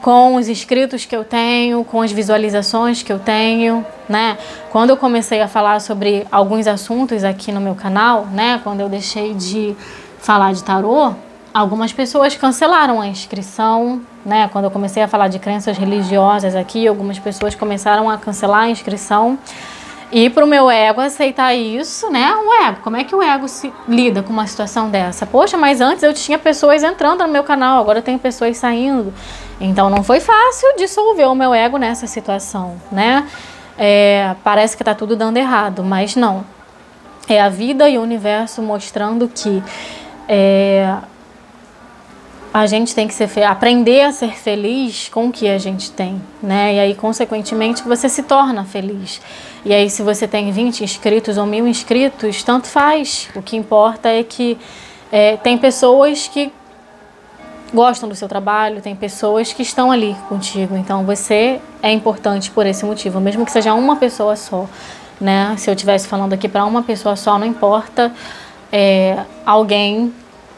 com os inscritos que eu tenho, com as visualizações que eu tenho, né? Quando eu comecei a falar sobre alguns assuntos aqui no meu canal, né? Quando eu deixei de falar de tarô, algumas pessoas cancelaram a inscrição, né? Quando eu comecei a falar de crenças religiosas aqui, algumas pessoas começaram a cancelar a inscrição. E para o meu ego aceitar isso, né? O ego, como é que o ego se lida com uma situação dessa? Poxa, mas antes eu tinha pessoas entrando no meu canal, agora eu tenho pessoas saindo. Então não foi fácil dissolver o meu ego nessa situação, né? Parece que tá tudo dando errado, mas não. É a vida e o universo mostrando que a gente tem que aprender a ser feliz com o que a gente tem, né? E aí, consequentemente, você se torna feliz. E aí, se você tem 20 inscritos ou 1000 inscritos, tanto faz. O que importa é que tem pessoas que gostam do seu trabalho, tem pessoas que estão ali contigo. Então, você é importante por esse motivo, mesmo que seja uma pessoa só, né? Se eu estivesse falando aqui para uma pessoa só, não importa. Alguém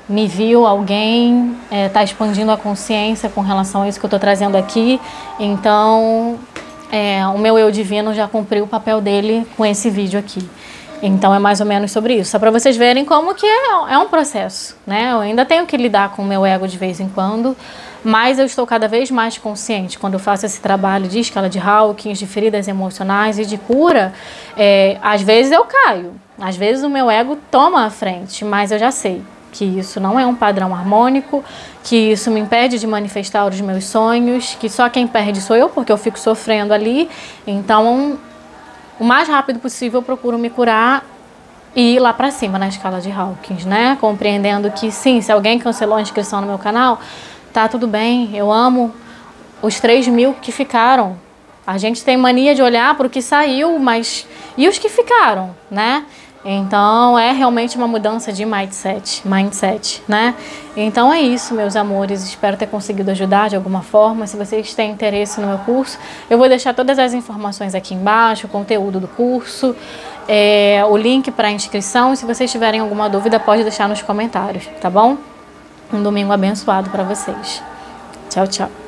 me viu, alguém está expandindo a consciência com relação a isso que eu estou trazendo aqui. Então, o meu eu divino já cumpriu o papel dele com esse vídeo aqui. Então, é mais ou menos sobre isso. Só para vocês verem como que é um processo, né? Eu ainda tenho que lidar com o meu ego de vez em quando, mas eu estou cada vez mais consciente. Quando eu faço esse trabalho de escala de Hawkins, de feridas emocionais e de cura, às vezes eu caio. Às vezes o meu ego toma a frente, mas eu já sei que isso não é um padrão harmônico, que isso me impede de manifestar os meus sonhos, que só quem perde sou eu, porque eu fico sofrendo ali. Então, o mais rápido possível eu procuro me curar e ir lá para cima na escala de Hawkins, né? Compreendendo que sim, se alguém cancelou a inscrição no meu canal, tá tudo bem, eu amo os 3.000 que ficaram. A gente tem mania de olhar para o que saiu, mas e os que ficaram, né? Então é realmente uma mudança de mindset, né? Então é isso, meus amores, espero ter conseguido ajudar de alguma forma. Se vocês têm interesse no meu curso, eu vou deixar todas as informações aqui embaixo, o conteúdo do curso, o link para inscrição, e se vocês tiverem alguma dúvida pode deixar nos comentários, tá bom? Um domingo abençoado para vocês. Tchau, tchau.